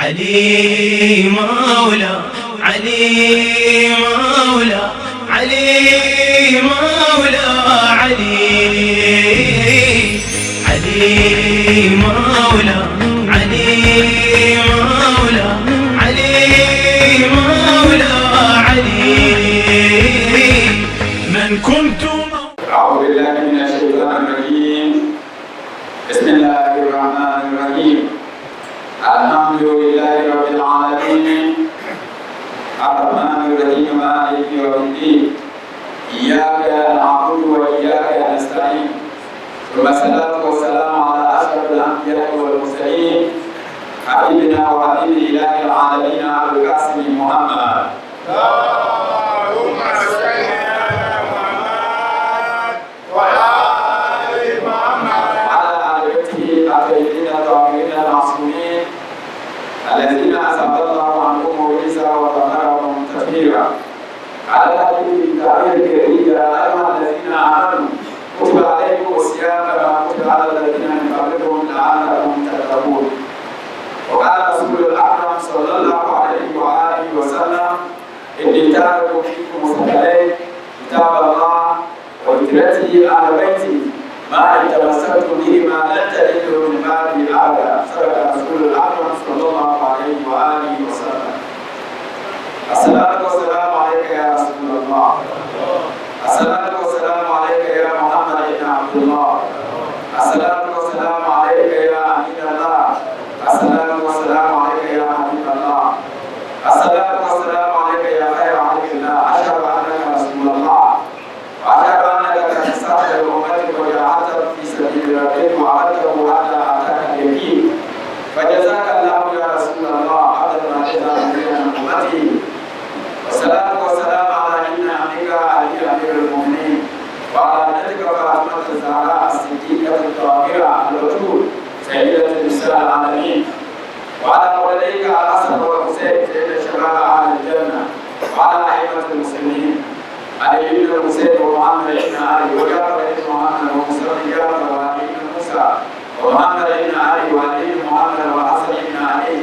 علي مولا علي مولا علي مولا علي علي مولا علي مولا علي مولا علي من كنت. أعوذ بالله من الشيطان الرجيم. بسم الله الرحمن الرحيم. الحمد لله رب العالمين الرحمن الرحيم مالك يوم الدين إياك نعبد وإياك نستعين ثم الصلاة والسلام على أشرف الأنبياء والمرسلين حبيبنا وحبيب إله العالمين أبو القاسم محمد. اللهم صل على محمد وعلى آل محمد وعلى آل بيته الطيبين الطاهرين المعصومين الذين أسعد الله عنهم وعيسى وطهرهم تطهيرا. على هذه التعبير الكريم يا أيها الذين آمنوا كتب عليكم الصيام كما كتب على الذين من قبلكم لعلكم تتقون. وقال رسول الأكرم صلى الله عليه وآله وسلم إني تارك فيكم مثقلين كتاب الله وهجرته أهل بيتي ما إن تمسكتم بهما لن تضلوا من بعدي أبدا. صدق رسول الأكرم صلى الله عليه وآله وسلم. الصلاة والسلام عليك يا رسول الله. الصلاة والسلام عليك يا محمد بن عبد الله. الصلاة والسلام عليك يا أمين الله. الصلاة والسلام عليك يا حبيب الله. الصلاة والسلام عليك يا خير خلق الله. أشهد أنك رسول الله وأشهد أنك قد نصحت لأمتك وجاهدت في سبيل ربك وعبدته حتى أتاك اليقين. فجزاك الله يا رسول الله عدد ما جزى من أمتي. والصلاة والسلام على ابن عمك علي أمير المؤمنين وعلى ابنتك فاطمة الزهراء الصديقة الطاهرة البتول سيدة نساء العالمين وعلى ولديك الحسن والحسين سيد شباب أهل الجنة وعلى أئمة المسلمين علي بن الحسين ومحمد بن علي وجعفر بن محمد وموسى بن جعفر وعلي بن موسى ومحمد بن علي وعلي بن محمد وحسن بن علي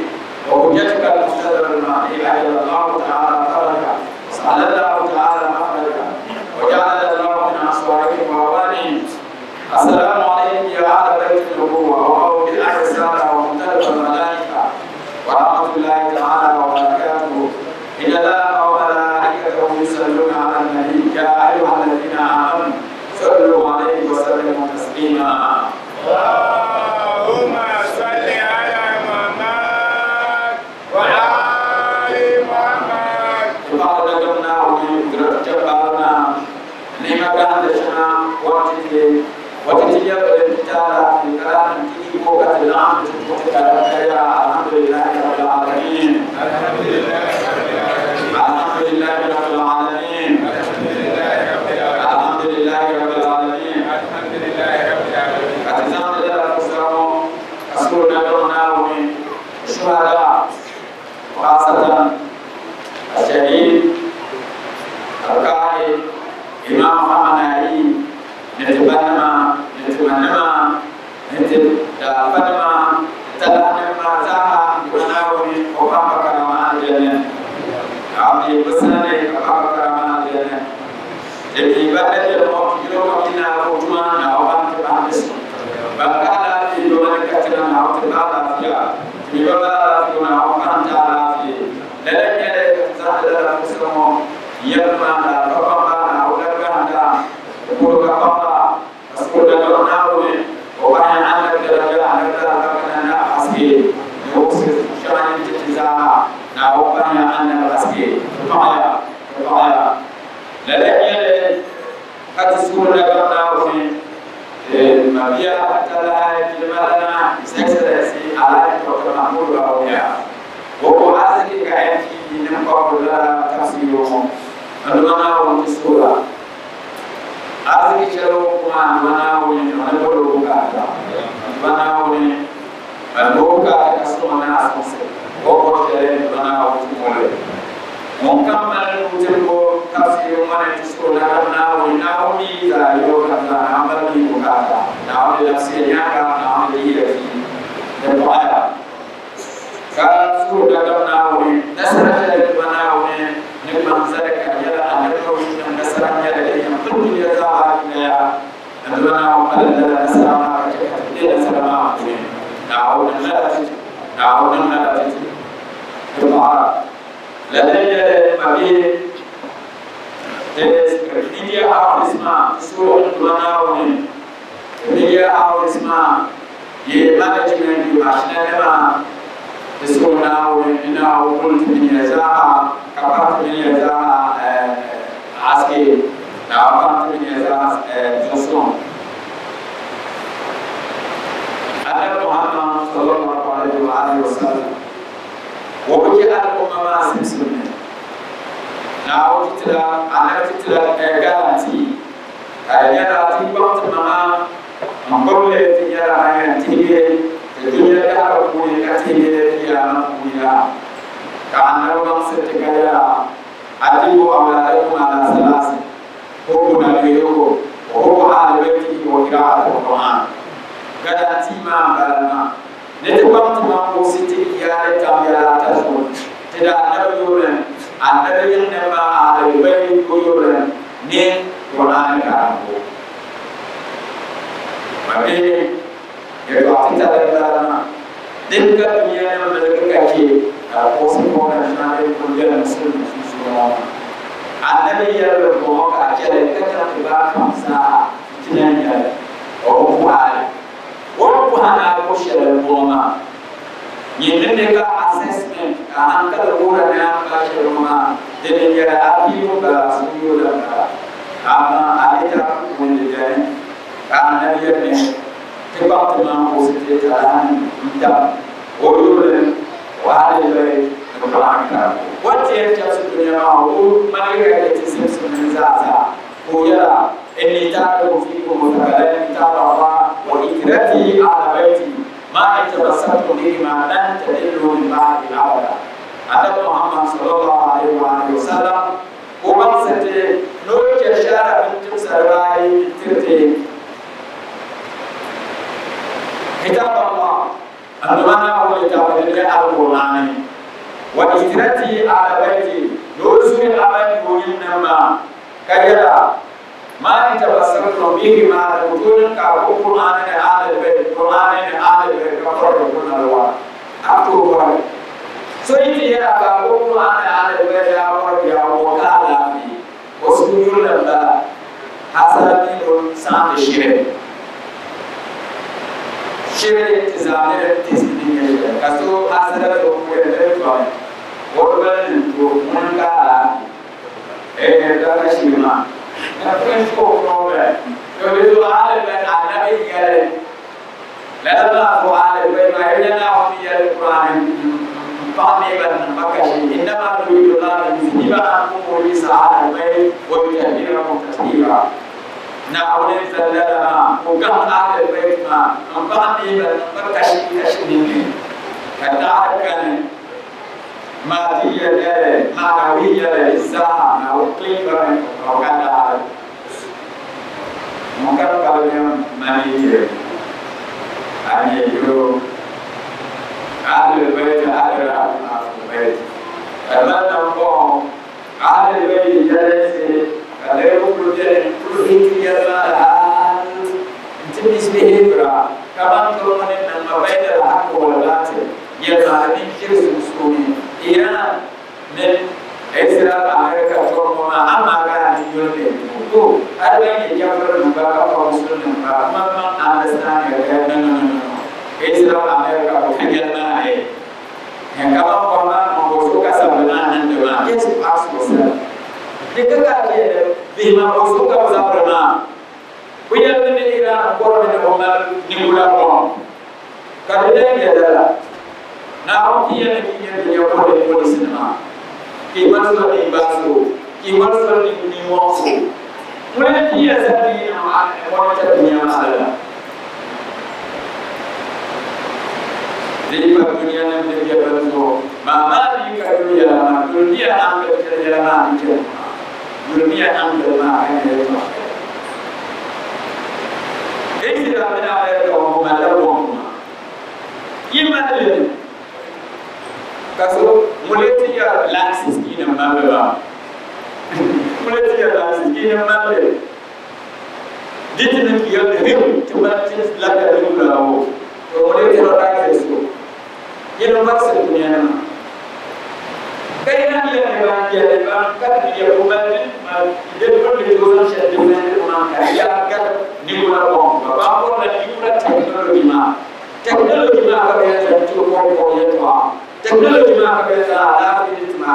وحجتك المقتدر المهدي عجل الله تعالى فرجك وسهل الله تعالى مخرجك وجعل الله من أصواتهم وأوانهم. السلام عليكم يا أهل بيت النبوة ومولد الرسالة ومختلف الملائكة ورحمة الله تعالى وبركاته. إن الله وملائكته يصلون على النبي يا أيها الذين آمنوا صلوا عليه وسلموا تسليما. اللهم صل على محمد وعلى محمد. قال لنا وجبرنا لما كان لنا وتتجب الابتلاء في كلام في موقع العام الحمد لله رب العالمين. الحمد لله الحمد لله رب العالمين. الحمد لله رب العالمين. الحمد لله رب العالمين. أتزام الله السلام أشكرنا لنا ومن الشهداء وخاصة الشهيد القائد إمام محمد علي نتبنى تلانما زاها بناوي وقام كرمان الجنة عبد بسنة وقام كرمان الجنة جدي بعد الموت يوم منا وجمان أوان تبانس بقالا في يوم كتيرنا أو تبالا فيها يولا في يوم أوان تالا في لذلك يزال المسلمون يرمى ربما أو لبنا يقول كفارة أسكت لناوي وبعدين عندك درجة عندك درجة أسكت يوصل شان التجزاء ناوبنا عندنا أسكت كفاية لذلك قد تكون لناوي مبيع تلاهي كلماتنا سكسرسي على محمود وأولياء وهو أسكت كأنتي نمقابل تفسيرهم أننا ونسكولا أزكي شلو كمان مناوني منبولو بكاتا مناوني منبوكا كسومنا أسمسي وقوشي مناوني تمولي مكمل نوتلو تفسير من تسكولا مناوني ناوني ذا يوكا نعمل بكاتا نعمل لفسيرياكا نعمل إيرفي نبقى su daga nawe nasara da nawe ne manzara ka yala annabi wannan nasara ya da ya kullu ya za a ya andana wa kala nasara ma ka ce da nasara ma ne da'awun la kuma ladai mabi dia awrisma so tunawo ne dia awrisma ye management di mashinema so nawo ina ukul ni za kapat ni za aske na kapat ni za johnson ada Muhammad sallallahu alaihi wasallam wa bi al-umma muslimin na wotitira ana titira garanti ayara ti bant mama ambolle ti yara ayara tibe te dunya da ko ni katine ya na kuya kana ba se te gaya adibo awala ko ala salasi ko na leyo ko ala beti ko ira al-Qur'an garanti ma balama ne te bant ma ko siti ya ta ya ta so te da na yoren annabi ne ma albai ko yoran ne Qur'an ka ko babe ya ba ta da na din ka dunya ne da kake ko su ko na ne ko da musulmi su so annabi ya ko ka ke da kake ba ka sa tinan ya o ko hana ko shara goma yin ne ka assessment a hankali wura na ba shi roma da ne ya abiyo ba su yi da ba amma a ita wanda ya yi a nan ya ne ta ba ta ma ko su ce ta ran da o yore wa da bai da ba ka wanda ya ta su duniya ma o malaka ya ce sai su ne za ko yara in ta ko fi ko mutakallim ta ba wa ikrati ala baiti ما يتبسط به ما لن تدل من بعد الأولى هذا محمد صلى الله عليه وآله وسلم ومن ستي نوك شارع بنت سراي ترتي كتاب الله أنما هو كتاب القرآن وإثرتي على بيتي نوزن أبن وإنما كجلا ما يتبصرون به ما يقولون كالقرآن على البيت القرآن على البيت كفرون الوان أكتب سويتي يا كالقرآن على البيت يا ورد يا وكالا في وسجون الله حسنين سام الشرك شرك تزامر تسنين كسو حسنة وكوية وربنا ومن كالا دار شيما نفس كوكولا يقولوا على من على بيجي لما هو على بيجي ما يجينا هم يقرأون فهمي بن مكشي إنما يريد الله يذهب عنكم الرجس على البيت ويطهركم تطهيرا نعود زلنا وكم على البيت ما فهمي بن مكشي كشني كذلك مادية معنوية إساءة أو قيمة أو كذا ممكن كلام مالية أني يقول أهل البيت أهل البيت أما نقوم أهل البيت جالس كذا يقول كل شيء يلا تمس بهبرة كمان كلون إن ما بين الحق والباطل يلا من كرس مسؤولين Iran dan Israel Amerika semua ama kan Indonesia itu ada yang jawab juga kalau Muslim memang understand ya Israel Amerika bukan jalan yang kalau orang membusukan sebenarnya dengan Yesus asal jika dia bima busukan sebenarnya punya ini Iran orang yang mengenal nimbulan kalau dia adalah now here in your police cinema. He was not basu. He was not in New York. When he has been wanted to be a Jadi dunia yang dia bentuk, mama di dunia, dunia ambil kerjaan itu, dunia ambil mana itu. Ini tidak benar ada orang malam orang. Ini mana? kaso muleti ya lansis kina mabeba muleti ya lansis kina mabeba ditna kiyo de tumati la da dula o to muleti ro da keso yeno bakse dunia kaya ni ya ba ka ni ya ko ba ma de ko de ko sa de ne ma ka ya ka ni ko na ko ba ko na ni ko na technology ma ka ya sa to ko ya to technology ma ka ya sa ala ni ma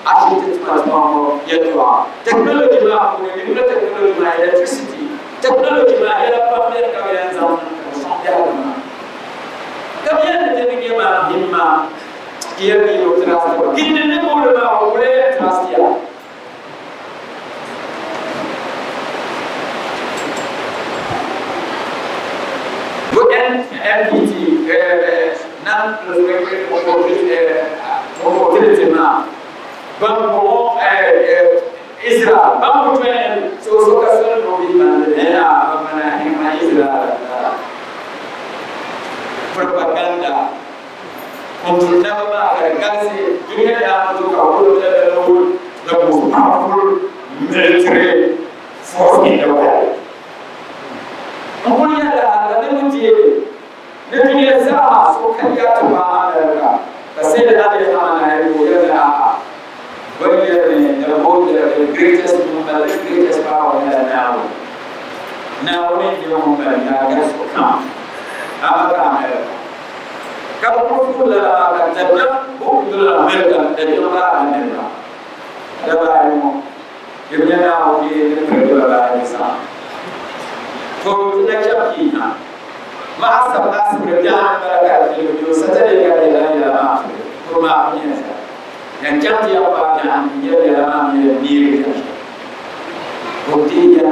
architect ma ko ya to technology ma ko ni ko technology ma electricity technology ma ya pa me ka ya sa so ya ma ka ya de ni ma himma kia ni utrasta kinne ne bolu na ole trastia go NPT nan mobility na banko Israel banko twen so ka so no bi man mana hima Israel propaganda untuk nama agregasi dunia yang untuk kau the most powerful military force in the world. Kemudian ada negeri dunia sama sokaya cuma Amerika. Kasih ada di mana itu ya bagi the greatest number, the greatest power in the now. Now ini dia mempunyai agak sokam. Apa Amerika? Kalau pula kerja pula mereka jadi orang Amerika. Ada yang kita nak di negara Indonesia. Kalau kita cakap masa masa berjalan mereka itu saja dia ada rumah punya. Yang janji apa yang dia dalam diri dia. Bukti dia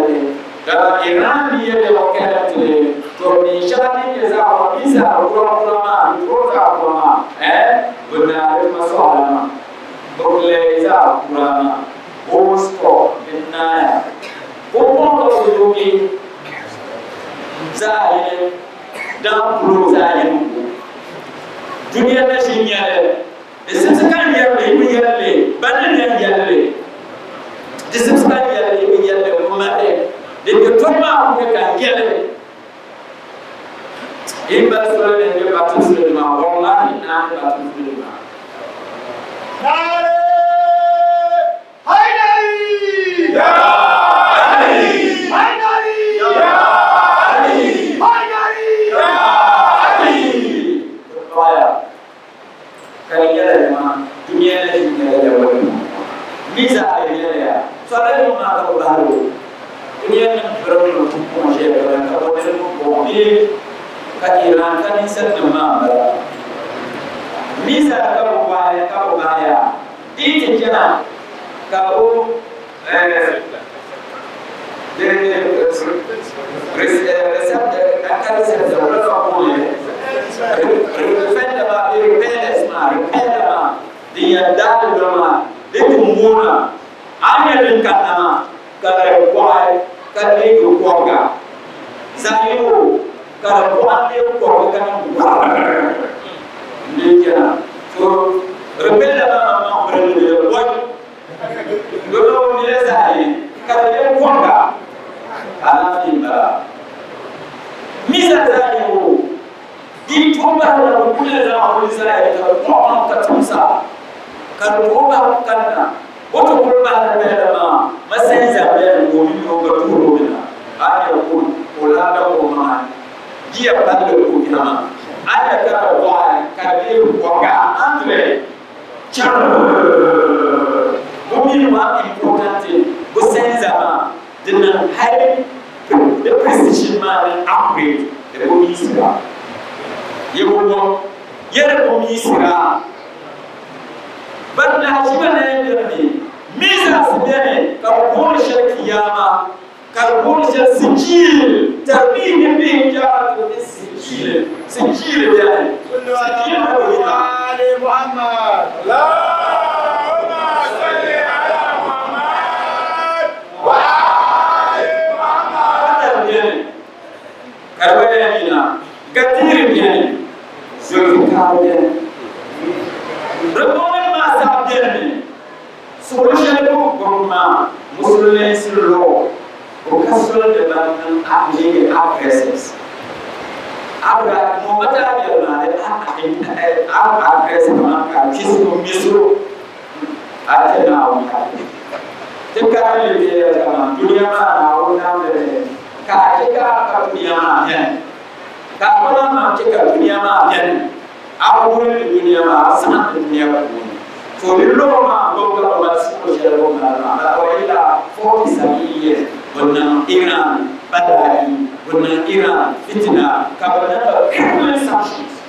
dalam Iran dia wakil itu. Kami syarani jazaa bisa ulama ulama benar masalah berbeza ulama bosko binaya bomo dogi zaine dan pro zaine dunia nasinya disebutkan yalle badan yalle disebutkan yalle umare ditoma kan yalle Imbas sudah yang dia baca sudah wallahi nanti baca sudah. Nare, hai nari, ya nari, hai nari, ya nari, hai nari, ya nari. Supaya kalian ada dunia ini juga ada bisa ini ya. Soalnya mau nak baru dunia yang baru untuk masyarakat kalau mau Iran kan insan nama bara. Misa kau bahaya. Di cina kau resep akan resep berapa boleh. Rependa dia dah berma. Dia tumbuhna. Anya dengan nama kalau kuai kalau itu kuaga. Zayu kalau dia kau kan dia so rebela mau berada buat dulu dia saya kalau dia kuat anak timba misa saya di toba dalam kuliah dalam Israel kalau orang ketumsa kalau orang karena waktu kurban dalam masih zaman gomi berturun ada pun ulama ulama dia pada ulama ada kata kabir waga andre mungkin important bukan zaman dengan high the precision man upgrade the komisira yego yere komisira banda shibana yende misa sibene kabul shakiyama kabul shakil tabini bi jarat سجيل يعني سجيل على محمد اللهم صل على محمد وعلى محمد يعني كربلاء كثير يعني سكان Rebone ma sa bienne. Solution ko goma musulmane sirro. Ko kasol de ban appliquer agresses. Abra mo mata ya na agresses ma ka kisu misu. Atena wa Tekali dia kama dunia mana orang le ka dunia mana ka mana ceka dunia mana apa dunia mana sangat dunia mana so bilo ma local masuk jero mana atau ila 40 years benar Iran badai benar Iran fitnah kabana criminal sanctions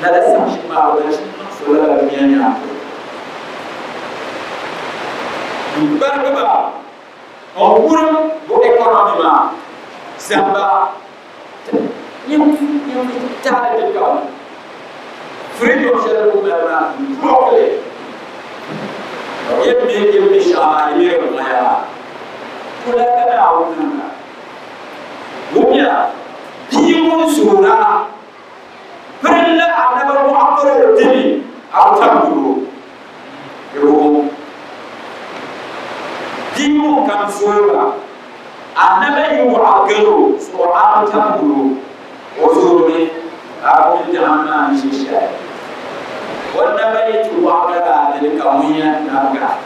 nada sanctions ma wala solar dunia Berkeba, orang berekonomi mah, siapa yang cara dekat, freedom share rumah broccoli, yang bisa ini rumah, pula kena awalnya, punya timun surah, perlu ada beberapa jenis, apa dulu, Dimu kan sura annabi yu akalu so atambu uzuri abu jahanna shisha wanda bai tu wagara da kamunya naga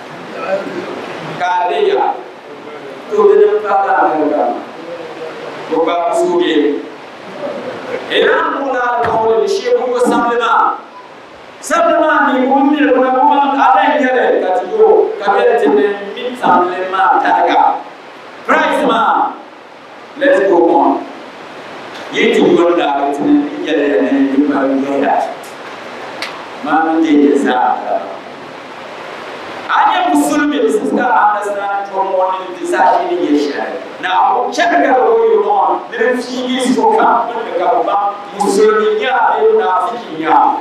kadiya to da fara naga ko ba suge idan mula kawai shi ko Sabna ni ummi kuma adan yare katiyo kabel tene min samle ma taga price ma let's go on yiti gonda tene yare ne yuma yaya ma min je sa anya musulmi sister understand from one in this actually yesha now check out what you want the figi so come the ba musulmi ya na fikinya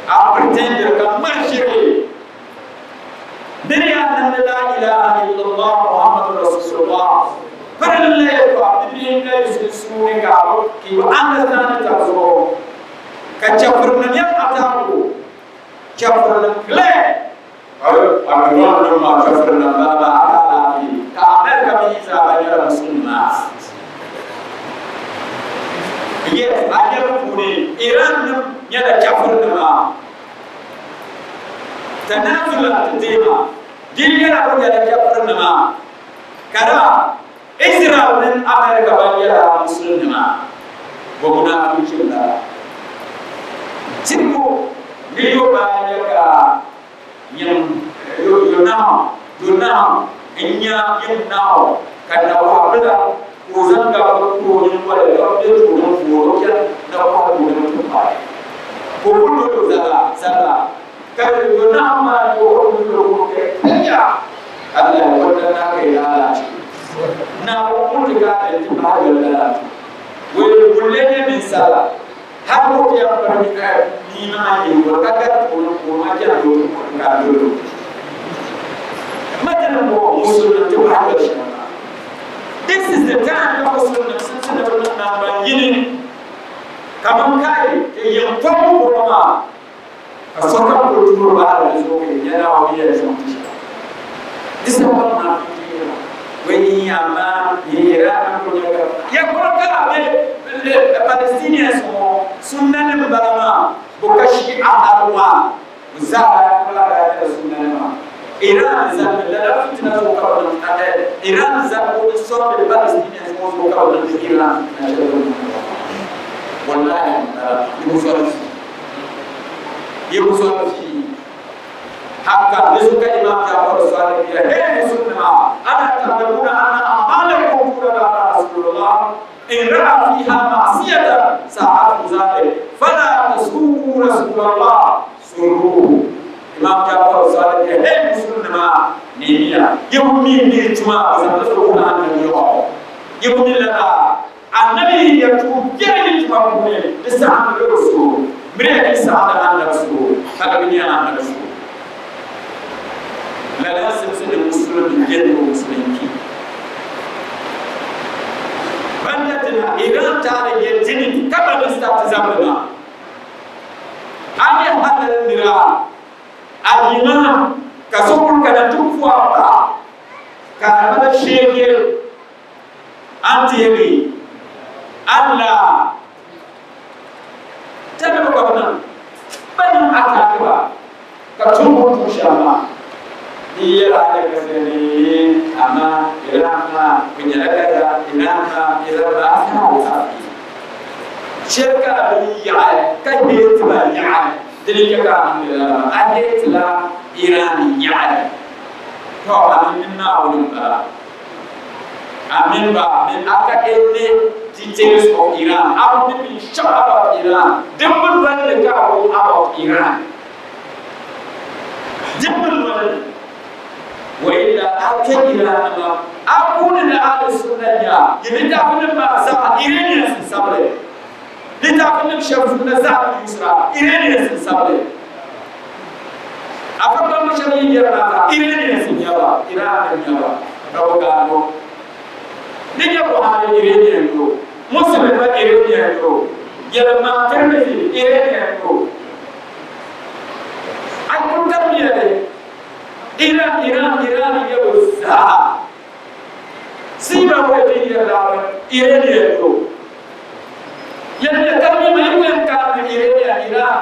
a pretender ka mashiri diriya la ilaha illallah muhammadur rasulullah paralle ko diriya sune ga ki anda tan ta zo ka chafurna ya ataku chafurna kle ayo amron ma chafurna baba ala ka amerika bi za ba ya rasulullah yes ajar puni Iran nyada chafurna ma tanazula tema dinga ko nyada chafurna ma kada Israel dan Amerika banyak muslimnya guna bicara cipu video banyak yang yunau inya yunau karena wabda uzang gak berkurang pada update kurang kurang dan dapat kurang tempat kurang salah kalau yunau mah kurang ya Allah wanda nak ialah na umutika etibayola wewe bulene misala hapo ya panika ni maji wakati unapomaja ndio ngalo madana mo musulun tuhaja shana this is the time of musulun sunna na bayini kama kai yang tamu roma asoka kulturu bara zo yana wabiya zonti this is what na When Yama, Yera, Yakoka, the Palestinians, Sunan Balama, Bokashi Ahawa, Zara, Sunanama. Iran is a fitness of government, Iran is a sort of Palestinians who government in Iran. One line, you was Hakka nisuka Imam Jafar Sadiq ya hey sunna ana ta'lamuna anna amalakum qala Rasulullah in ra'a fiha ma'siyatan sa'at zalik fala tasbu Rasulullah suru Imam Jafar Sadiq ya hey sunna niya yumi ni tuma azatu Quran yo yumi la annabi ya tu jeni tuma ko ne sa'at rasul mire sa'at rasul kada biya rasul la lazim sunu muslim jenu muslimki bandatina idan tare yejini kaba lista zamana ani hadal nira adina kasokul kana tukwa ba ka bala shege antiyeli alla tabe ko bana ban akaba ka tumu shama iya ada kesini ama irama penyelenggaraan irama asal syirka iya kadit ba iya jadi ka adit la irani iya to amin na ulum ba amin ba min aka ele details of Iran about the shop about Iran dimul wal ka about Iran dimul wal وإلا أكيدنا أكون الآن السنة يبدأ ما سبب إيرانيا سبب لتعلم شرف النزاع اليسرى إيرانيا سبب أفضل مشاريع يرانا إيرانيا سنجابا إيران سنجابا روكانو نجابو هذا إيرانيا كو مسلم إيرانيا كو يلما ترمزي إيرانيا كو أكون ترمية Iran ya usaha siba wadi ya dawa Iran ya to yadda kalmi mai yan ka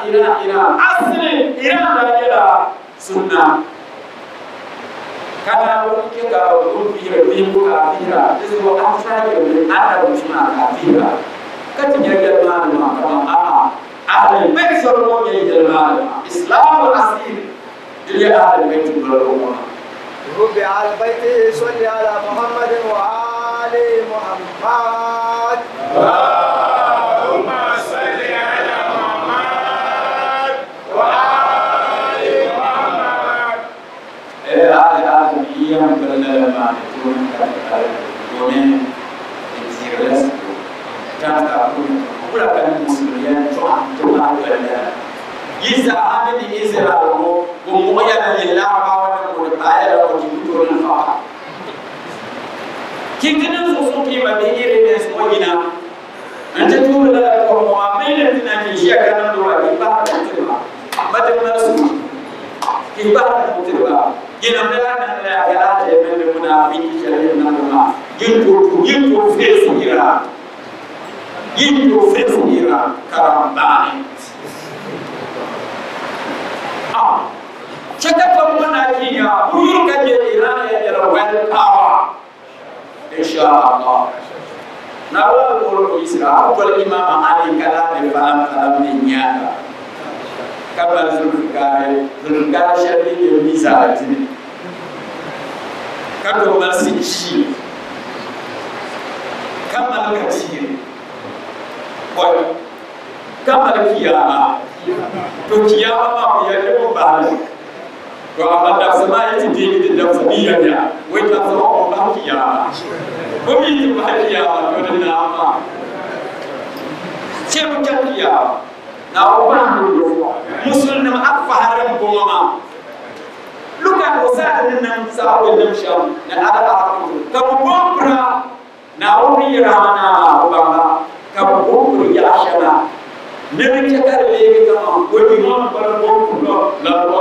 Iran asli Iran da ya sunna kana wani ke ga wani fi ko kafira isu wa asali da ana mushma kafira katin ya ga ma kama ahli bait sallallahu alaihi wasallam islam asli إلى أهل البيت المبارك ربي على البيت صلي على محمد وآل محمد اللهم صل على محمد وآل محمد آل أيام كنا لما نكون كونين إنسيرلس كانت أقول كل كان المسلمين تمام Isa amini Israel ko yana lillahi ba wannan ko da ayar ko jibuto nan fa kikinin su ki ba da irin ne su gina an ta tura da ko ma mai da tunanin shi kan do wa ba ta tura madan nasu ki ba ta tura gina da nan da ya ga da men da munafiki shari'a nan ma yin ko fesira karambani Cakap mana dia, uyur kaje Iran ya jera well power, insyaAllah. Nawal kalau Israel, kalau Imam Ali kalah di falam ninya, kabar Zulfikar syari dia bisa jadi. Kalau masih shi, kamal kecil, boy, kamal kiamah, tu kiamah dia lepas. Kalau ada sama itu dia tidak sebiar ya, wajib sama orang kia. Bumi itu bahagia, kerana nama. Siapa kia? Nama dulu. Muslim nama apa haram bunga? Luka usah dengan sahur dan syam. Dan ada aku. Kamu bumpra, naumi ramana bangga. Kamu bumpra ya asyana. Nabi cakap lagi kama, wajib mana pada bumpra, lalu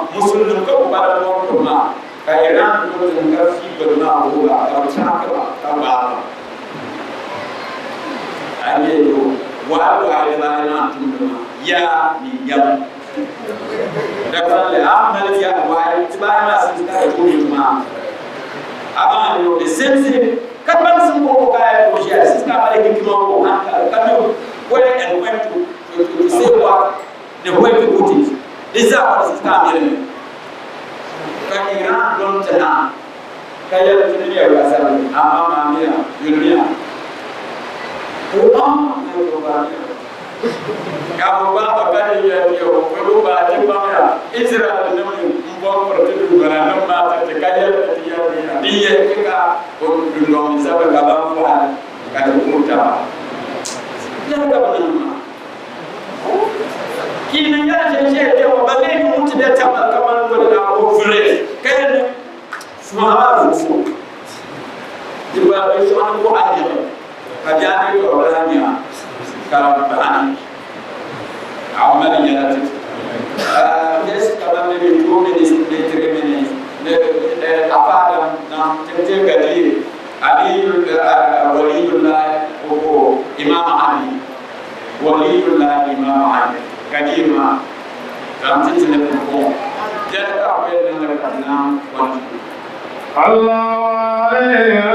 Muslim ko pada waktu na kairan ko tengah si berna hula kalau cakap tambah aye yo walau ada lain tunda ya ni yam dapat le amal ya wai tibana sinta ko ma abang yo sense kapan semua kaya ko ya sinta balik ki mo kan yo when and when to say what the way to put it this is what is coming kan Iran don tana kaya dunia biasa ama mamia dunia kamu bapa kan ya yo ko ba ti ba Israel ne mo protedu bana no ma ta kaya dia ka ko dunia sabar ka ba fa ka ko ta ya ka ba kini ya jeje wa bale mutu da tamal kamar wala ko fure kan suara fu diba bi suara ko aje kajani ko ranya karam bani amal ya des kalam ne كريما رمتي تلفون جاء أبين لكنا وانت الله عليه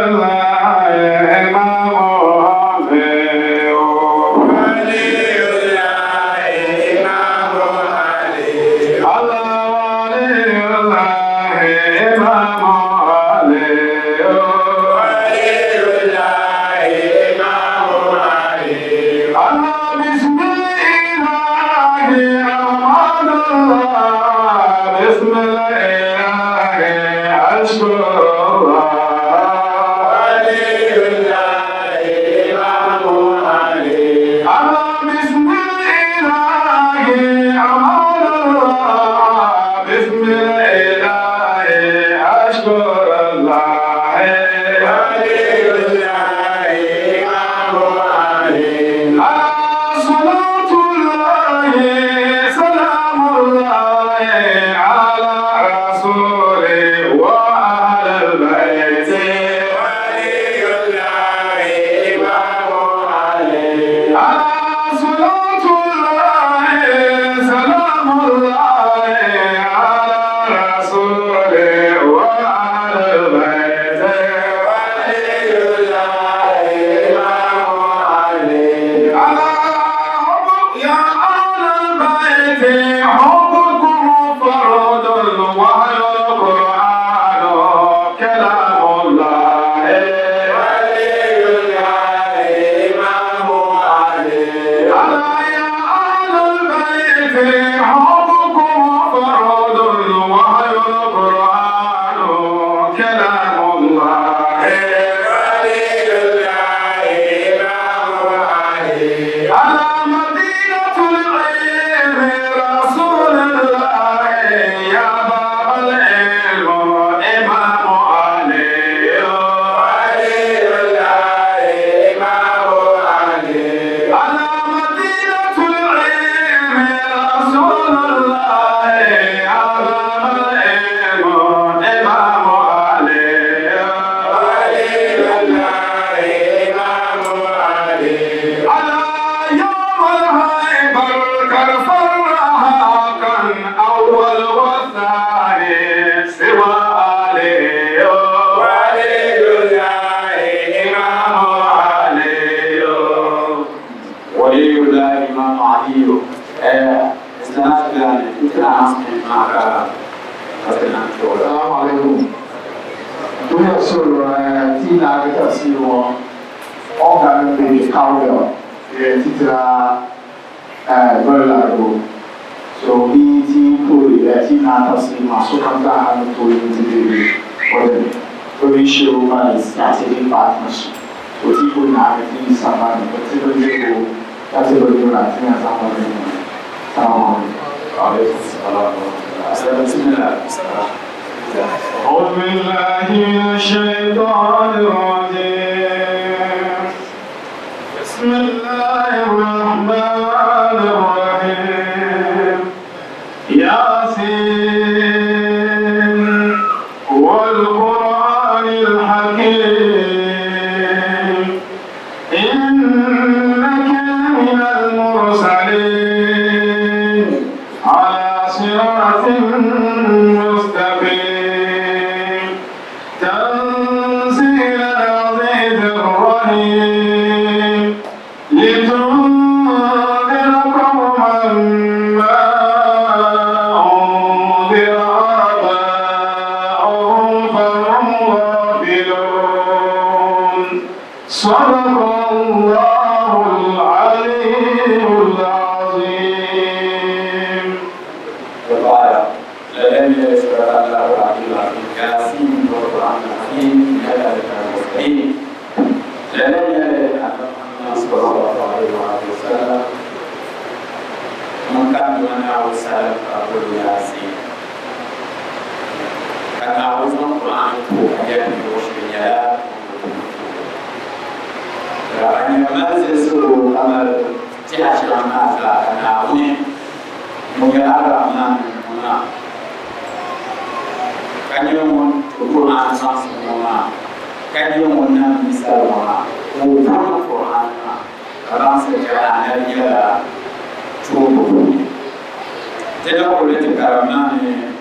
tena kulete karamani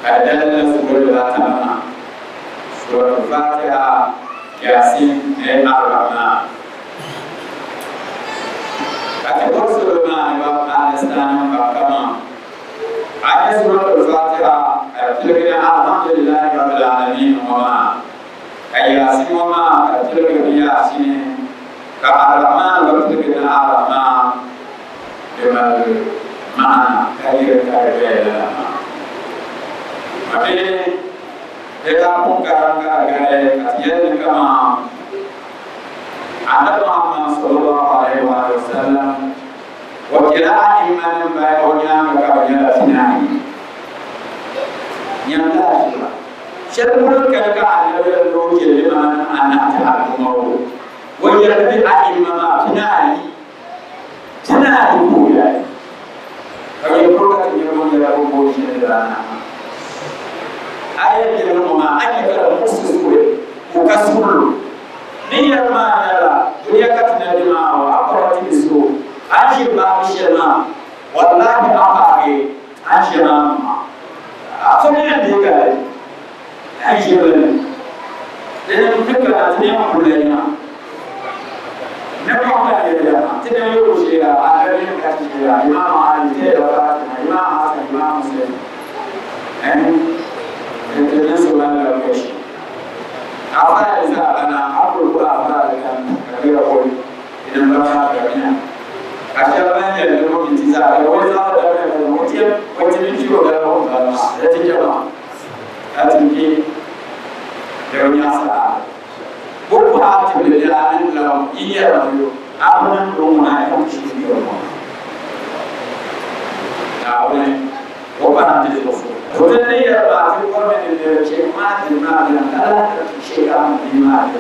adalla sura latana sura Fatiha Yasin Ar-Rahman katika sura Al-Islam kama aya sura Fatiha tilka alhamdulillahi rabbil alamin wa Yasin wa tilka Yasin ka Ar-Rahman wa tilka Ar-Rahman bima mana kaya tapi dia bukan gaya kajian kama Anda Muhammad sallallahu alaihi wasallam wa kira iman baiknya kepada sinai yang dah syarul kaka ada roji lima anak tak mau wa jadi imam sinai mulai kalau produk yang dia roji adalah ayat yang nama ayat kalau khusus boleh bukan semua ni yang mana lah dunia katanya di mana apa waktu itu asyik bahasa wallahi apa lagi asyik apa ni yang dia asyik dan mungkin kalau dia bolehnya nak apa dia tidak urus dia ada yang kasih dia Imam Ali dia dapat Imam Hasan Imam Muslim Internet soal question. Apa yang saya nak aku apa yang kira boleh ini berapa kerana asal banyak orang intizar orang ada macam juga dalam dalam jadi jalan jadi dunia sah buku hati berjalan dalam ini adalah apa yang rumah yang sini rumah awalnya bukan nanti itu Sudah dia baca komen dia cekmat di mana ada syaitan di mana,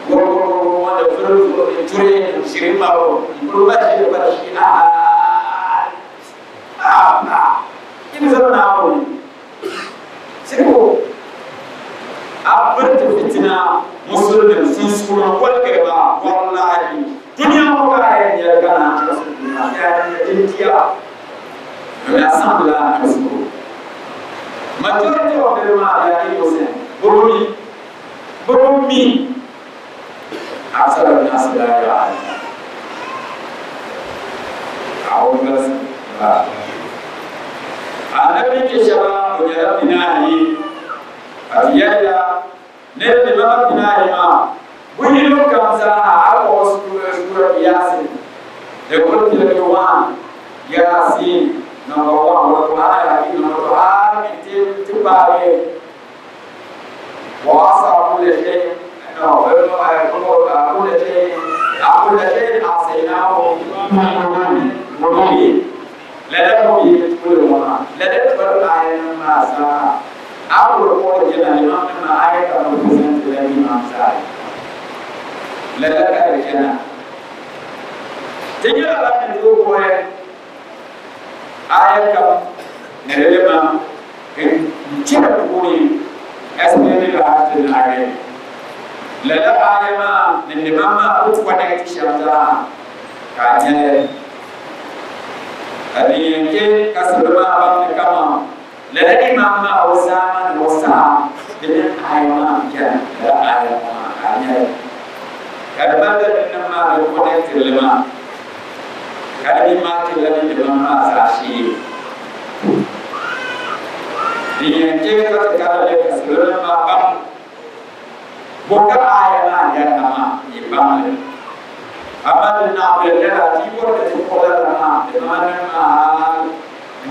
guru ada guru curi sirim mau, berubah jadi bersyaitan, ini zaman apa ni? Sebab apa tu fitnah Muslim dan Sunni kualkeba, wallahi dunia muka yang kan yang India. Alhamdulillah majority of the Maya innocent Burumi Asal Nasir August Anabi Kishara Ujara Pinari Adiyaya Nere Mama Pinari Ma Wini Lukamsa Ako Sura Yasin The Guru Kilawan Yasin Number one, what I number one, to buy was a bullet. No, I bullet. I say now, let it be good one. Let it go. I am Masa. I will report it. I can represent the Imam side. Let it go. Take your life and go away. Ayat kam nerelema cina kuni SPN rahatin lagi. Lada ayama nenimama ut pada kisahnya kaje. Tadi yang ke kasulma abang kama. Lada imama awsam dengan ayama kan. Lada ayama kaje. Kadang nama berkonek terlema. Kali mati lagi dalam asasi. Dia cakap kalau dia sebelum makan, bukan ayam yang nama ibang. Apa nak belajar tidur di sekolah nama, di mana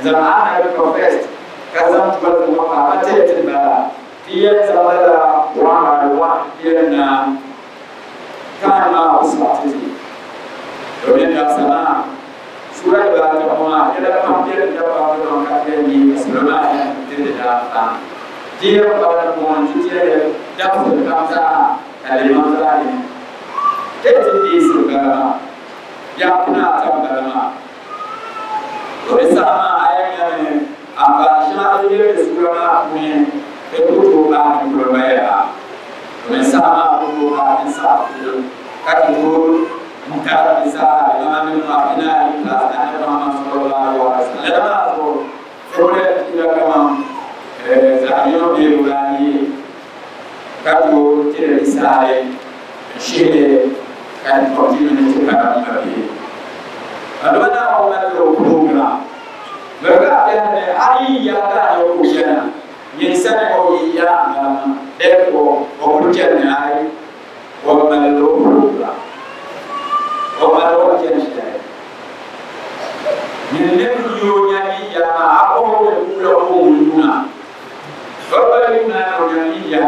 zaman ada profes, kazam berumah apa cerita. Dia sahaja wang dia na kan usah sih. Kemudian sana surah Al-Baqarah adalah hampir dapat mengatakan ini sebelumnya tidak datang. Dia pada mohon dia dapat berkata kalimat lain. Jadi di surga yang pernah terdalam. Bersama ayatnya apa syarat dia di surga punya itu Tuhan berbeza. Bersama Tuhan insaf kaki itu Mungkin bisa dengan menguapkan kelas dan Muhammad sallallahu alaihi wasallam fore ila kama zayo birulani kato tire isale shile kan continue to karam kabi adwana awala ko program mereka ada ai ya ta yo kujana yensane ko ya deko ko kujana ai ko malo program ko malo kujana yende yo nyani ya ako ko kula ko muna baba yuna ko nyani ya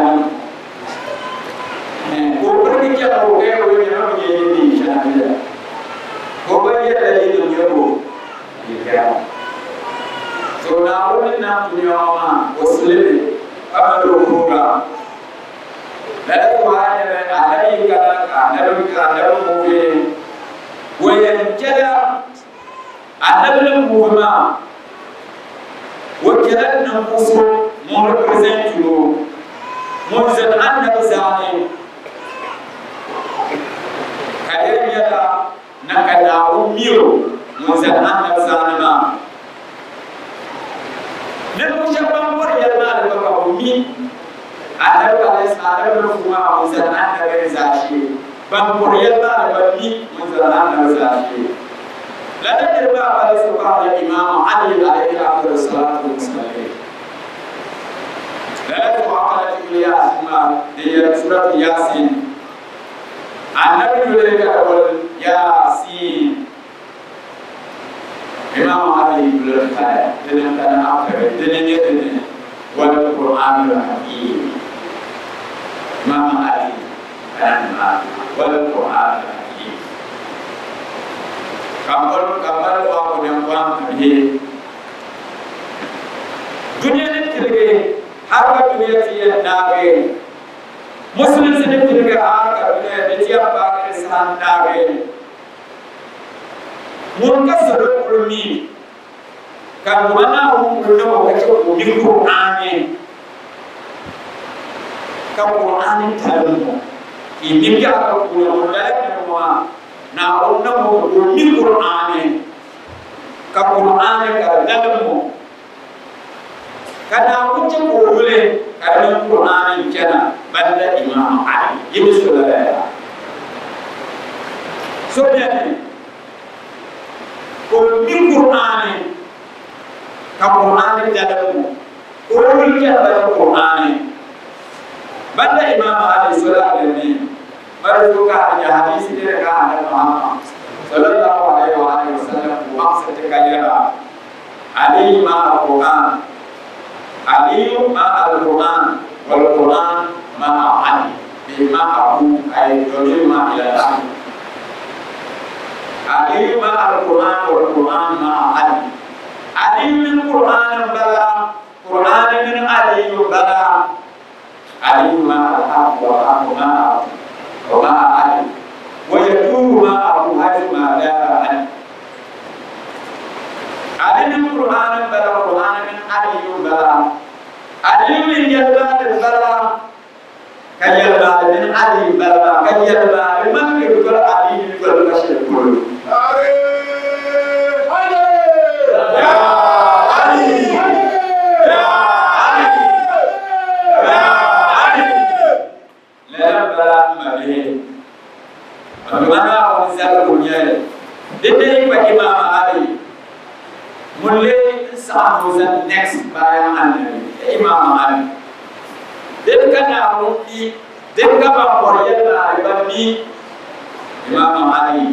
ko pergi ke ko ke ko nyani ni shana ko ba ya da ni nyobo ya so na woni na tunyoma oslebe kama do program la ko haya alai kana mo be wayan jada annabin movement wakilan nan kuso mun represent you mun zan annabi zane kayan yada na kadawo miro mun zan annabi zane ma ne mu shaban war yalla da baka ummi annabi alaihi salatu kuma mun zan annabi zashi ban war yalla da bani mun zan annabi zashi لا تدري بقى على سبحان الإمام علي عليه الصلاة والسلام لا تقع إلياس ما هي سورة ياسين النبي يقول يقول ياسين إمام علي يقول الخير دلنا كان أكبر دلنا والقرآن الحكيم إمام علي كان والقرآن الحكيم kamar wa ko dem wa he dunia ne tirge har ka dunia ti naage muslim se ne tirge har ka dunia ne ti ba ke san naage mun ka sado kurmi kan wana hu kurno ka ko mi qur'ani ka qur'ani talu ki mi ka ko ko da ko na onna mo ni qur'ani ka qur'ani ka dalmo kana kunce korule kana qur'ani kana banda imam ali yibi sallallahu so bien ko ni qur'ani ka qur'ani dalmo korule ka qur'ani banda imam ali sallallahu alaihi Mereka ada hadis ini kan ada Muhammad Sallallahu Alaihi Wasallam maksud kaya Ali ma Al-Quran Ali ma Al-Quran wal Quran ma Ali bima Abu ay dole ma ila Ali ma Al-Quran wal Quran ma Ali Ali min Quran bala Quran min Ali bala Ali ma al-haq wa ma وما علي ويتوب معه حيث ما دار علي علي من القرآن بلا القرآن من علي بلا علي من جلال بلا كجلال من علي بلا كجلال من يقول علي يقول بشر كله Bagaimana orang Islam punya? Jadi bagi Imam Ali, mulai sahaja next bayangan Imam Ali. Dan kerana rugi, dan kerana korea bagi Imam Ali.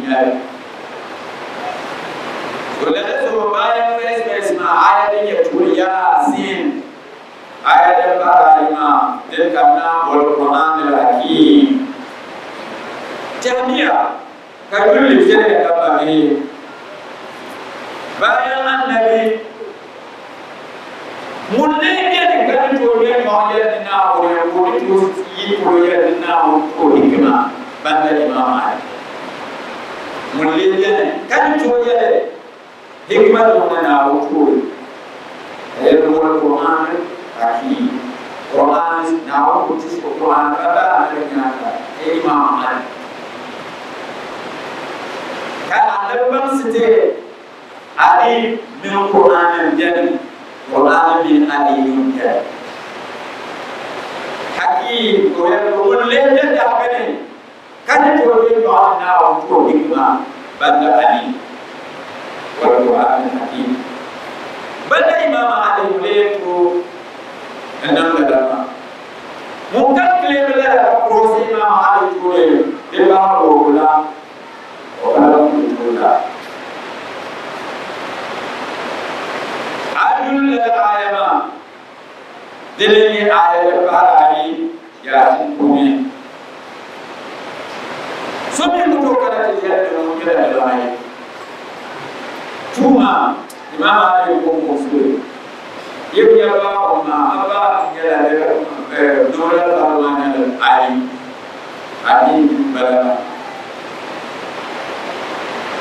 Kalau tu bayang face ayat ini tulia sin, ayat para imam, dan kerana Al-Quran Al-Hakim. Jami'a kabul jere kaba ni bayan annabi munne ne kan to ne ma ya na ko to yi ko ya na ko hikma banda imam ali munne ne kan to ya hikma do na ko el Quran aki Quran na ko to Quran kada na imam ali kan annaban site علي من قرآن الجنة قرآن من علي الجنة حكيم ويقول لي تدعبني كان تقول معنا وتقول ما بل علي والقرآن الحكيم بل إمام علي وليته أنه لما ممكن كلمة روسي إمام علي تقول إمام ولا ولا عدل الآية دلني آية الباري يا سيدي سمي متوكلة الجنة ومجرد الآية ثم إمام علي يقوم مسلم يبني الله وما أبا يلا دولة الله علي علي بلا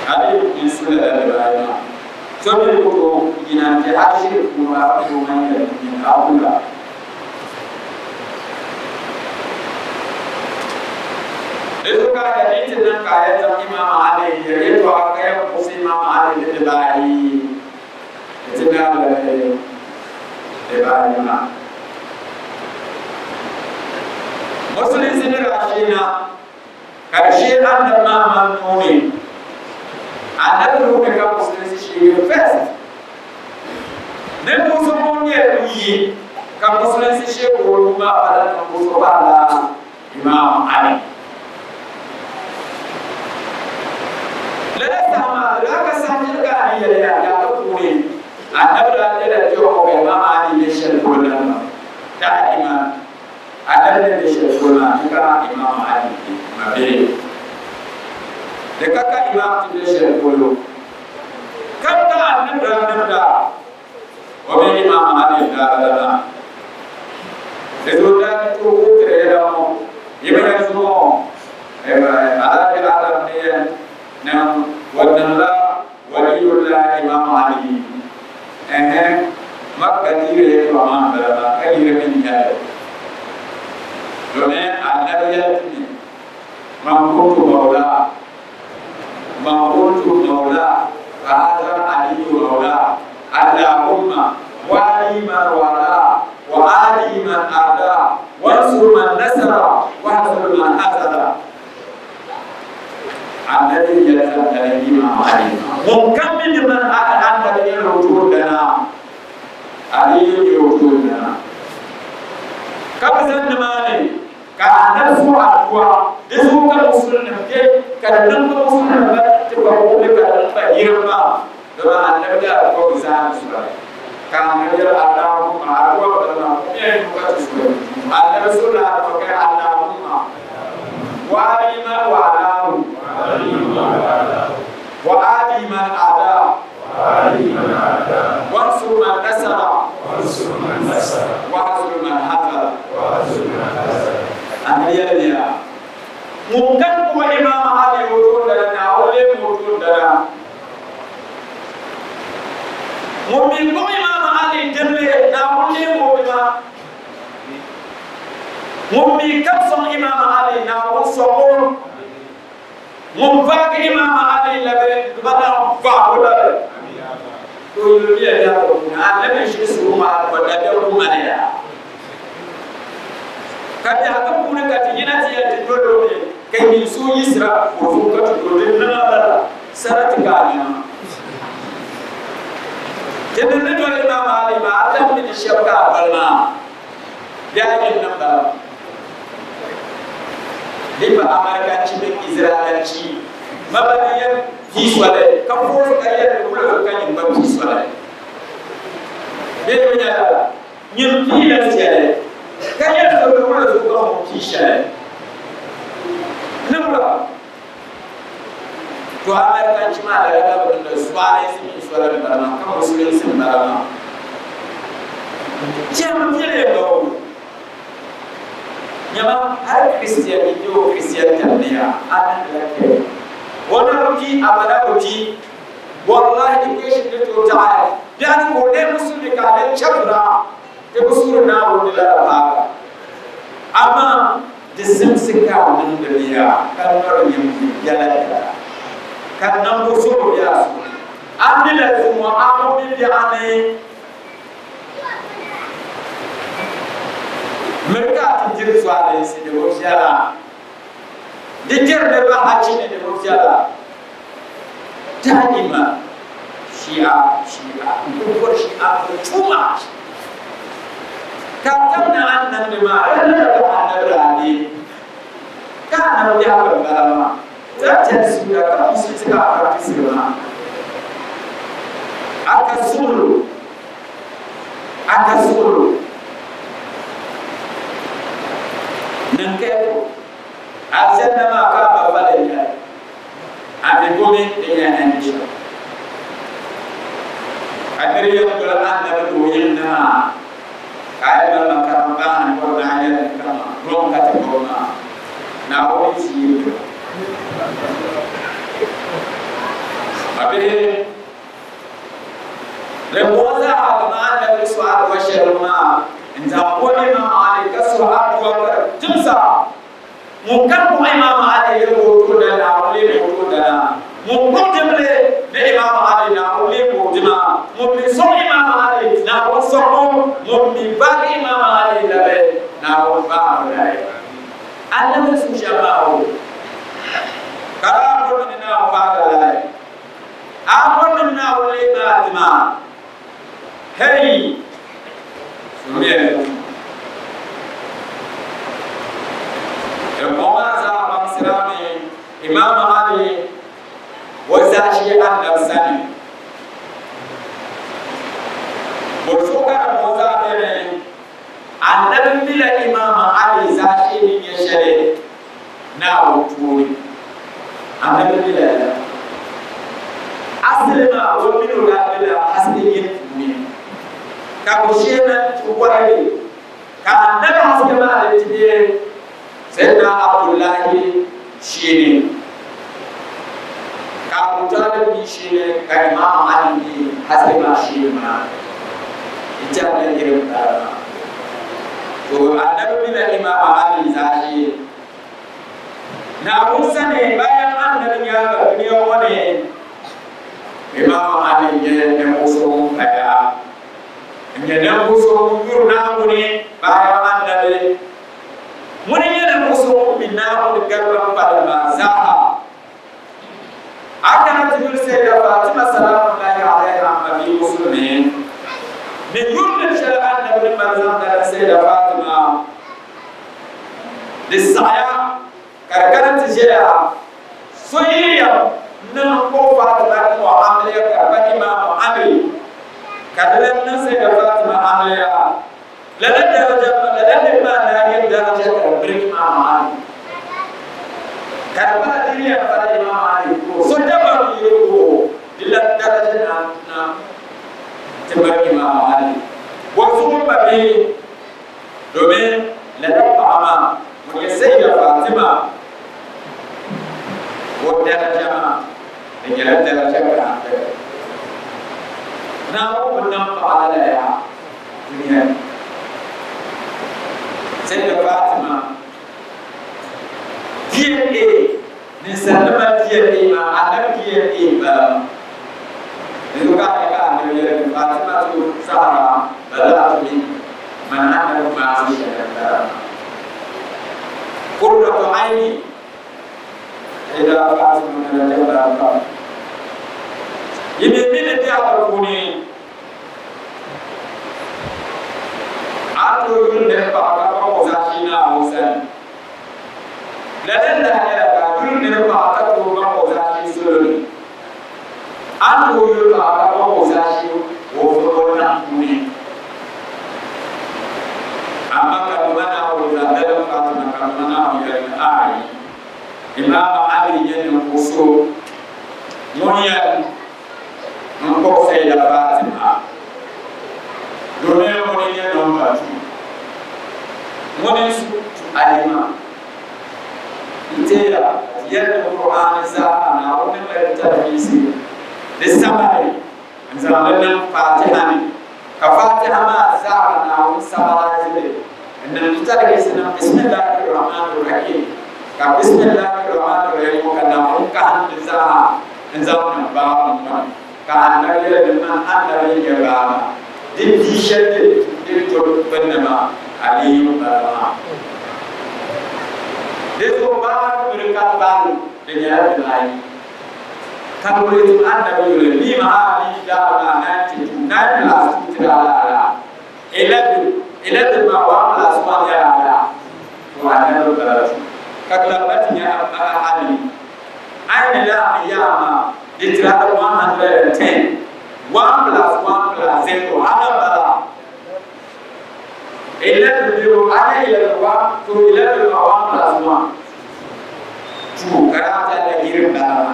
علي من سورة الآية سمي الكتب جنان كعشر مرات ومن أولى itu kaya ini dan kaya Imam Ali jadi itu kaya Imam Ali dibai itu kan dibai mana Muslim sini rasina kasih anda nama muni anda dulu mereka Muslim sini first dan musuhnya ini kamu Muslim sini rumah pada kampus pada Imam Ali لا كسانجل كان يا تقولين أنا بلا جل جوه ما عادي ليش الكلام دائما أنا ليش الكلام كان إمام علي ما بين دكاك إمام ليش الكلام كم كان نبدا وبين إمام علي دارنا لذولا تقول تريدهم يبغى على العالم نعم ودنا ولي الله إمام علي ما كثير إمام بلا كثير من هذا لمن النبي ما كنت مولا فهذا علي مولا اللهم والي من ولا وآلي من آدى وانصر من نصر واحذر من حسد الذي يلزم الإمام علي مكمل من أنت يوجودنا علي يوجودنا كم زماني كان نفسه أقوى دسوك المسلم كان نفسه المسلم تبقوا لك الفجيرما لما النبي أقوى زان سوري كان يجعل اللهم أقوى بدنا كمين مكتسب النبي صلى الله عليه وسلم اللهم وعلم وعلام وآدي من أعدى وانصر من نصر واحذر من حذر أنبياء ممكن هو إمام علي وجودنا ولا وجودنا ممكن هو إمام علي دلنا ولا وجودنا ممكن كم إمام علي ناوسون ممكن إمام علي لبى بدنا فاولا تقول لي يا أنا مش اسمه بدنا يوم مايا كذا هكذا كتيجينا تيجي تقولوا كي يسوي سرا وفوق تقولوا لنا سرا تكالينا تدري تقول إمام علي ما أتى من الشبكة بالنا dia ingin nambah lima Amerika Cina Israel Cina mabadian visual kampus kaya dulu kan yang visual dia punya nyuti dan siapa kaya dulu suka mukisha nampak tu Amerika Cina ada benda suara sini suara berana kamu sulit sembarang jangan pilih kau nyama har Kristian itu Kristian tania ada lagi wana uji abada uji wallahi education itu taat dan kode muslim kale chabra ke busur na wala baga ama jisim sikka nan da biya kan nar yin yala kan nan busur ya Amila semua amu ni ane. Mereka tinjir suara isi demokrasi. Dikir mereka haji ni demokrasi. Tanima Shia, ukur Shia cuma. Kata nak nama, ada berani. Karena dia berbalama. Jadi sudah kamu sekarang berpisah. Agak sulu. Nengkepo. Asal nama kapa balenya. Abi bumi dengan Indonesia. Akhirnya yang berlaku dalam dunia nama. Kaya dalam karamban bernaya kama. Belum kata koma. Nawi siu. Abi Lemoza alman dari suatu masyarakat, inzaponi mama ali kasuhat dua jumsa, mungkin bukan mama ali yang bodoh dan awli bodoh dan, mungkin jemle dari mama ali awli bodoh, mungkin soal mama ali nawar soal, mungkin bagi mama ali lebih nawar bagi, anda mesti siapa? Kalau aku ni nawar bagi, aku ni nawar lebih Hey, suaminya. Penguasa bangsa kami, Imam Ali, wazashi an-nafsani. Bersyukur penguasa ini, anda bila Imam Ali zashi ini syarif, na uturi. Anda bila aslima wabiru bila asliyin ini. Kamu siapa cukup ini? Karena nama siapa ada di Sayyidina Abdullah Shini. Kamu jangan di Shini, kamu Imam Ali Hasan Shini mana? Ijazah kirim darah. So anda bila Imam Ali Zashi. Namun sana bayang anda dengar dunia ini. Imam Ali yang musuh saya. Nyana musuh guruna muni bayaman dari muni nyana musuh bina muni garba pada masaha akan tibul Sayyidah Fatimah salamullahi alaiha nabi muslimin niyurna syara'an nabi mazam dari Sayyidah Fatimah disaya karena tijaya soyya nan ko Fatimah muamala karba Imam Ali kadang Sayyidah Fatimah amlia lada mana darajat Imam Ali karena dirinya pada Imam Ali sudah baru dilat darajat na sebagai Imam Ali waktu babi domain lada pahama mungkin Sayyidah Fatimah darajat dengan darajat berapa Namu menampak ada ya dunia. Sayyidah Fatimah DNA misalnya DNA ada DNA itu kan dari Fatimah itu Zahra bala ini mana ada masih ada qurratu aini Sayyidah Fatimah ada berapa ini dia berkuni atau yun dari pakar pengozashina Husain ladan dah ada yun dari pakar pengozashi sulul atau yun pakar pengozashi wofonan kuni amma kalmana Husain dalam Fatimah kalmana yang ai Imam Ali yang usul mulia Mengkau Sayyidah Fatimah dunia moninya nombor moni alima itera yadda Quran za na wani mai tafsiri lisamari anzalalna Fatiha ka Fatiha ma za na wani samara zile inda mutare sana bismillahir rahmanir rahim ka bismillahir rahmanir rahim kana mun ka hanza anzalna ba'an كان نجيل من أن يجبا دي شد دكتور بنما علي برما دكتور بار بركات بار دنيا بلاي كان يريد أن نقول لي ما علي دارنا نأتي لا سترالا إلى ما واملا سوى يا وأنا نقول كلامتني علي أين لا أيام لترى 110 1 plus 1 plus 0 هذا بلا 11 أنا 11 to 11 1 plus 1 2 كراتا لغير بلا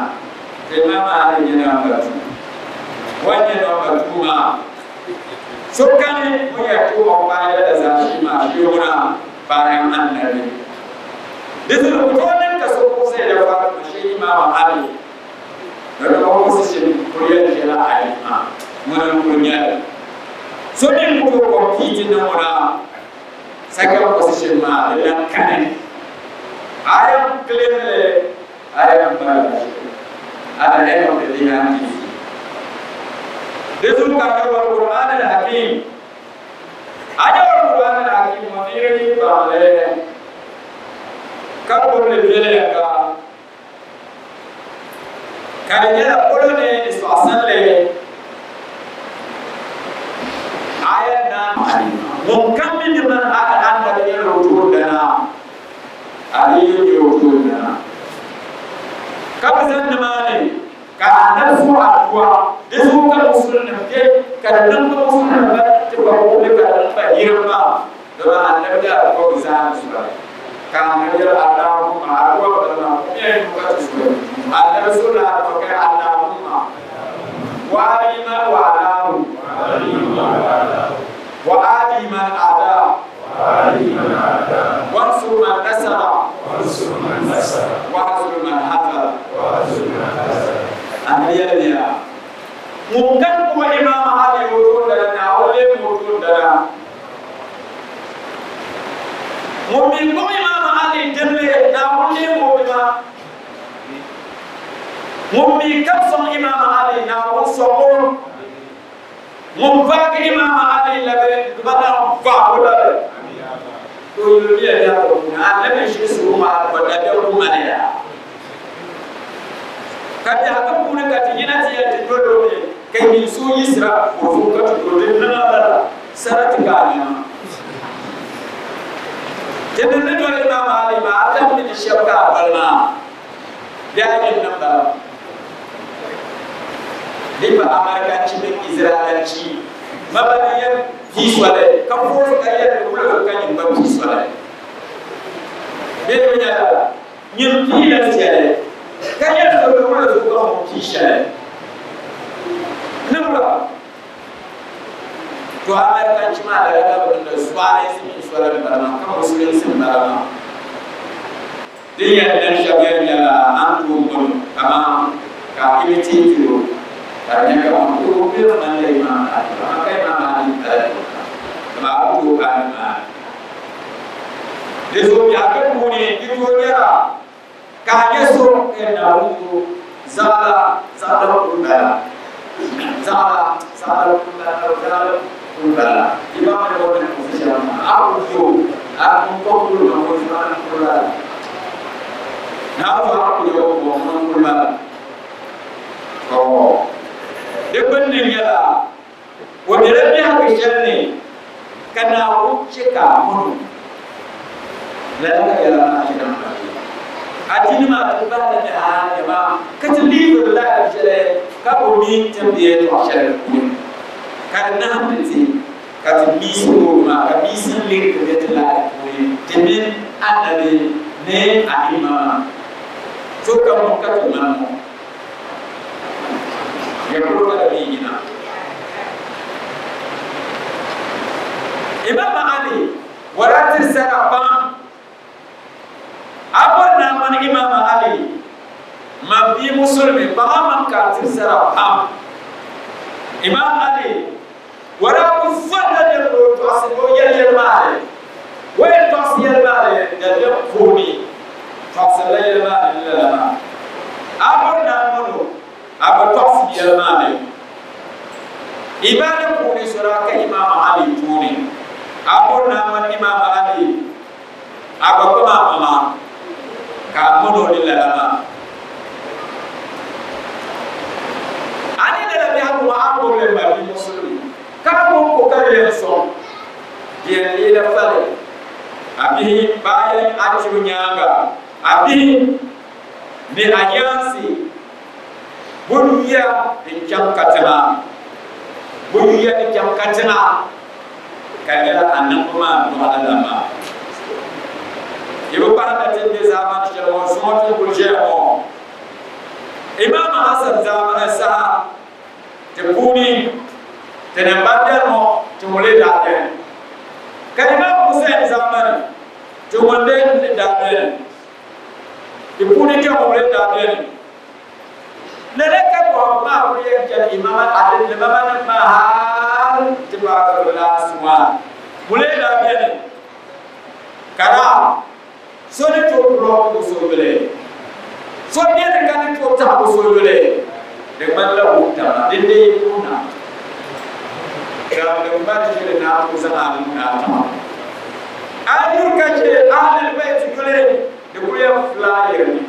تمام على جناب وين نمبر 2 ما سكاني ويأتوا أوبايا زاشيما يومنا بارم النبي دزل كونن كسوكو سيدفع مشي إمام علي لأنه هو سيشن كوريا جلا علي من كوريا سونين كورو كومبيت نمونا سكر position ما لأن كان I am clearly I am bad at the end of the day دزل كارو القرآن الحكيم أجا القرآن الحكيم مديري بالله كابور لبيلة كان يلا كلنا نسواسن له آياتنا ممكن من أن بدي يروتونا عليه يروتونا كابزن نماني كان نسوا أقوى نسوا كمسلم نبكي كان نسوا مسلم نبكي تبغى كان بيرما دما نبدا كوزان سورة كان يرى اللهم أقوى بدنا مين مكتسب على رسول الله فكر اللهم وعلي من وعلاه وعادي من عدا وانصر من نصر وحزر من حفظ أمياليا ممكن هو إمام علي وجود لنا أولي وجود لنا ممكن هو إمام علي جل ناولي موجنا ممكن كبصن إمام علي ناول صقور ممفاق إمام علي لبي بدأ فاولا تقول لي يا ربنا أنا مش اسمه بدأ يومنا kati hakuna kati jinati ya tikodo kai min su yisra ko fu kati kodin na sarati kana jendel ne dole ma mali ma atam min shabka balma yayin nan ba liba amerika ci min israel ci mabaniyan fi swale ka fo ka ya kula ka ni ba fi swale be ya ñun fi la ci kaya tu orang tu orang kisah, nampak? Tu Amerika cuma ada benda suara sini suara berapa, kamu muslim sembarang. Dia dan syariatnya antum pun kama kami itu, karena kamu tu bil mana imam, maka imam itu, kama tu kan. Lepas dia kemudian itu dia. Kaya so ena ungu zala kundala kundala imam ne wona ko fisama aku yo aku ko dulu no zala kundala na aku yo ko mon kundala ko de bande ngala wo de rabbi ha kishane kana wuce ka mun la ka yala na shi dan atini ma kubala da jama katli billahi shale ka bomi tambiye to shale kun kan na hamti ka tibiso ma ka bisin lin da tala kun timin annabi ne alima so ka mun ka tunan ya ko da bina imam ali waratil sarafan abana man imam ali ma bi muslimi ba man ka tsara ham imam ali wara ku fada de ko to asibo yel male we to yel male da de funi fasala yel male la abana mono aba to yel male Abakoma mama ka mono ni lama ani de la biha wa abo le ba bi musulmi ka ko kare so dia ni la fale abi bayan achu nyanga abi ni ayansi bunya di jam katana bunya di jam katana kaya anan kuma alama ibu pada tende zaman jawa semua berjaya Imam Hasan zaman sah jepuni tenem bandar mo cumule daden kan Imam Hussein zaman cumule daden jepuni cumule daden Naleka kwa ma kuya jan imaman adil imaman mahal tiba kebelah semua mulai daden karena soni to blok usul so dia kan ko ta usul bele de malla buta dinde kuna ga de marjire na ko sana na ta ayur kace ahlul bait kule de kuya flyer ni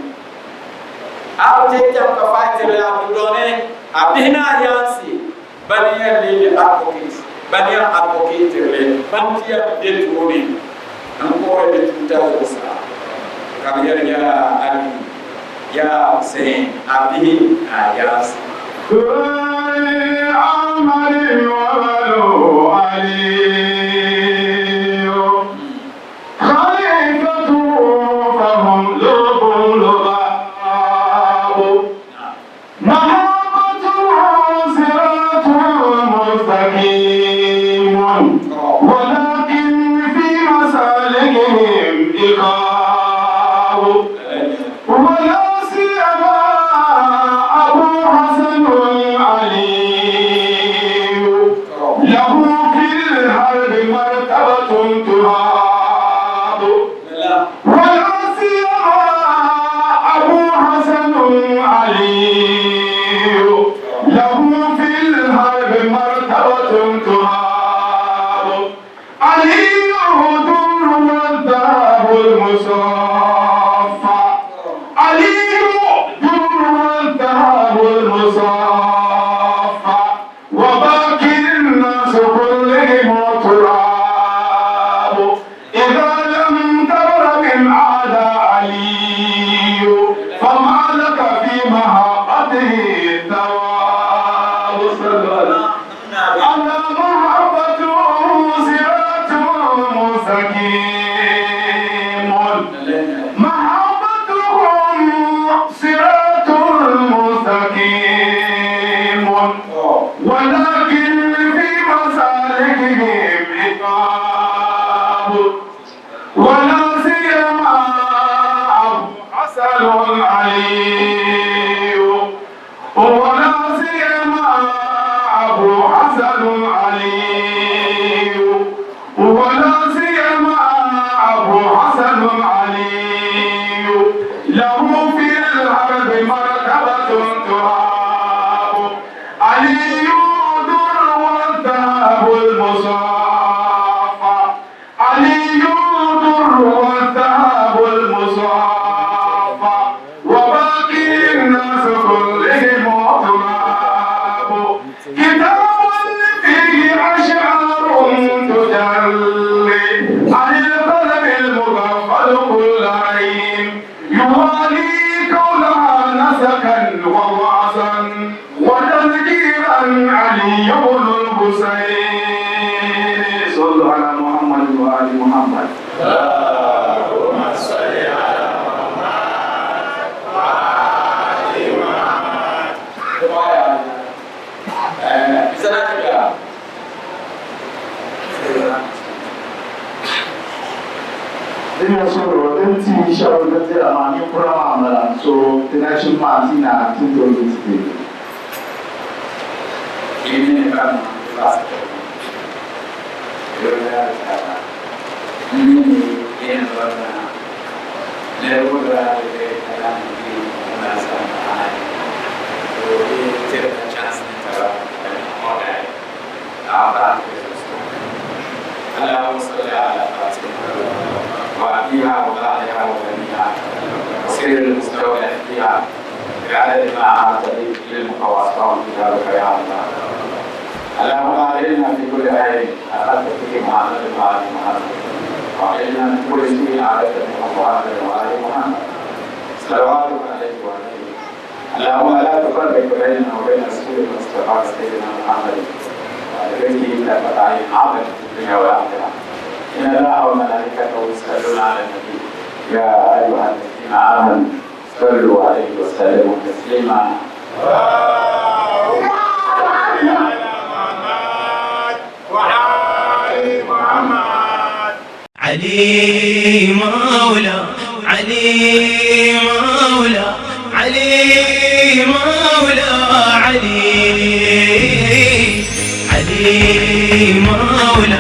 abte jam ka fatir ya done abina yansi baniya le advocate le bantiya de tuni an ko de tuta usa kabiyar ya ali Ya Hussein Abi Ayas Amari wa balu ali Khalifatu fahum lubul lubabu Mahabbatu siratul mustaqimun Walakin fi masalikihim iqabu Allahumma salli ala Fatimah وأهلها وأهلها وبنيها وسير المستودع فيها بعدد ما أعطى علمك وأسرارك كتابك يا الله. اللهم أعلمنا في كل خير أخذت فيه محمد وآل محمد، وأعلمنا من كل شيء أعرفت من محمد وآل محمد صلواتك عليه وعليه. اللهم لا تفرق بيننا وبين رسول المصطفى سيدنا محمد وعلى بيته لا تعين عمل في الدنيا والآخرة. إن الله وملائكته يصلون على النبي يا أيها الذين آمنوا صلوا عليه وسلموا تسليما. علي مولا علي مولا علي مولا علي علي مولا